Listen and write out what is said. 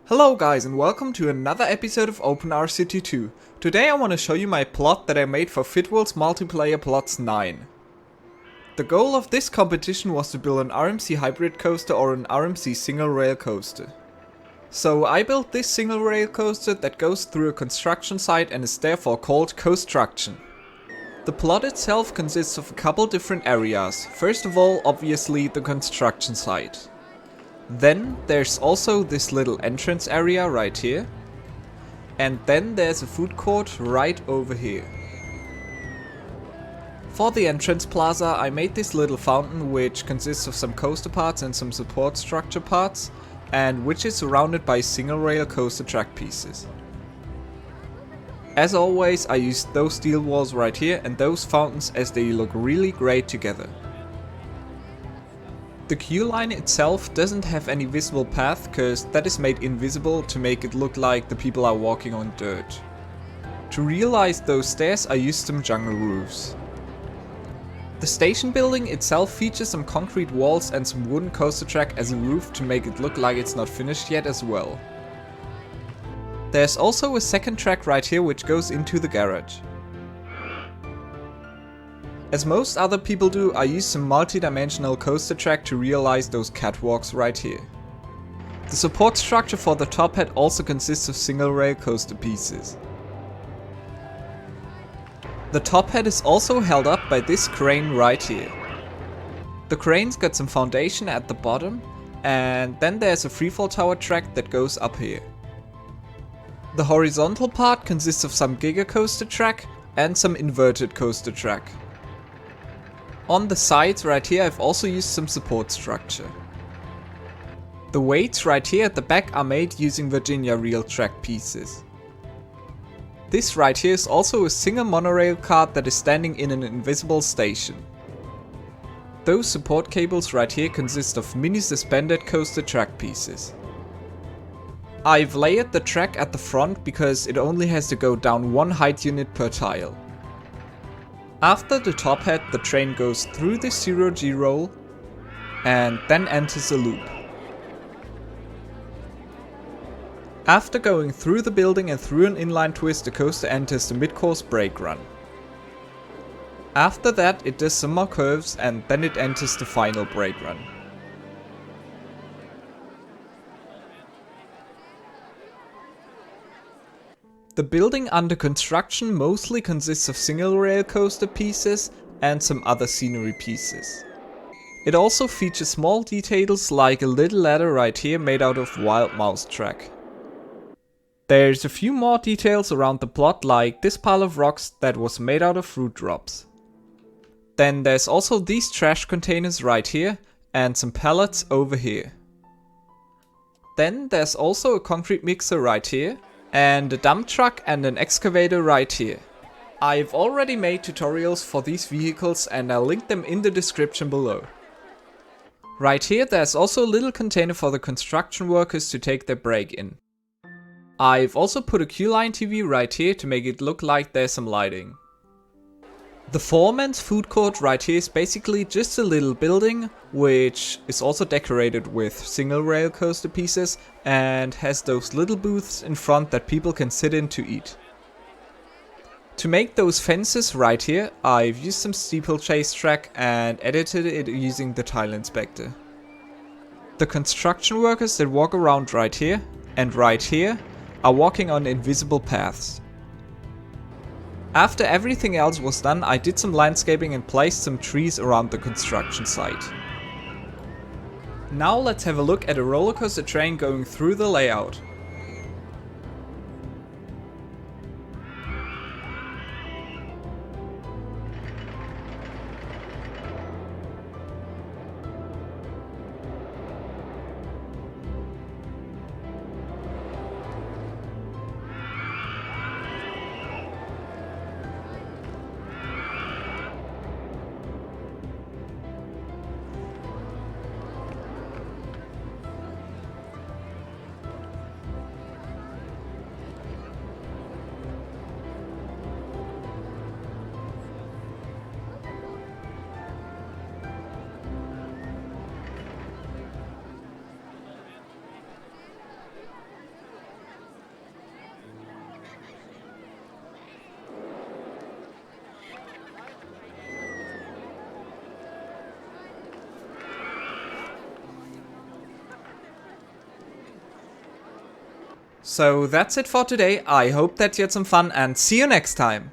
Hello guys and welcome to another episode of OpenRCT2. Today I want to show you my plot that I made for Fidwell's multiplayer plots 9. The goal of this competition was to build an RMC hybrid coaster or an RMC single rail coaster. So I built this single rail coaster that goes through a construction site and is therefore called Coastruction. The plot itself consists of a couple different areas. First of all, obviously the construction site. Then there's also this little entrance area right here. And then there's a food court right over here. For the entrance plaza I made this little fountain which consists of some coaster parts and some support structure parts, and which is surrounded by single rail coaster track pieces. As always I used those steel walls right here and those fountains as they look really great together. The queue line itself doesn't have any visible path, cause that is made invisible to make it look like the people are walking on dirt. To realize those stairs I used some jungle roofs. The station building itself features some concrete walls and some wooden coaster track as a roof to make it look like it's not finished yet as well. There's also a second track right here which goes into the garage. As most other people do, I use some multi-dimensional coaster track to realize those catwalks right here. The support structure for the top head also consists of single rail coaster pieces. The top head is also held up by this crane right here. The crane's got some foundation at the bottom, and then there's a freefall tower track that goes up here. The horizontal part consists of some giga coaster track and some inverted coaster track. On the sides right here I've also used some support structure. The weights right here at the back are made using Virginia reel track pieces. This right here is also a single monorail cart that is standing in an invisible station. Those support cables right here consist of mini suspended coaster track pieces. I've layered the track at the front because it only has to go down one height unit per tile. After the top head, the train goes through the 0G roll and then enters a loop. After going through the building and through an inline twist, the coaster enters the mid-course brake run. After that it does some more curves and then it enters the final brake run. The building under construction mostly consists of single rail coaster pieces and some other scenery pieces. It also features small details like a little ladder right here made out of wild mouse track. There's a few more details around the plot, like this pile of rocks that was made out of fruit drops. Then there's also these trash containers right here and some pallets over here. Then there's also a concrete mixer right here, and a dump truck and an excavator right here. I've already made tutorials for these vehicles and I'll link them in the description below. Right here there's also a little container for the construction workers to take their break in. I've also put a Q-line TV right here to make it look like there's some lighting. The foreman's food court right here is basically just a little building, which is also decorated with single rail coaster pieces and has those little booths in front that people can sit in to eat. To make those fences right here, I've used some steeplechase track and edited it using the tile inspector. The construction workers that walk around right here and right here are walking on invisible paths. After everything else was done, I did some landscaping and placed some trees around the construction site. Now let's have a look at a roller coaster train going through the layout. So that's it for today. I hope that you had some fun and see you next time.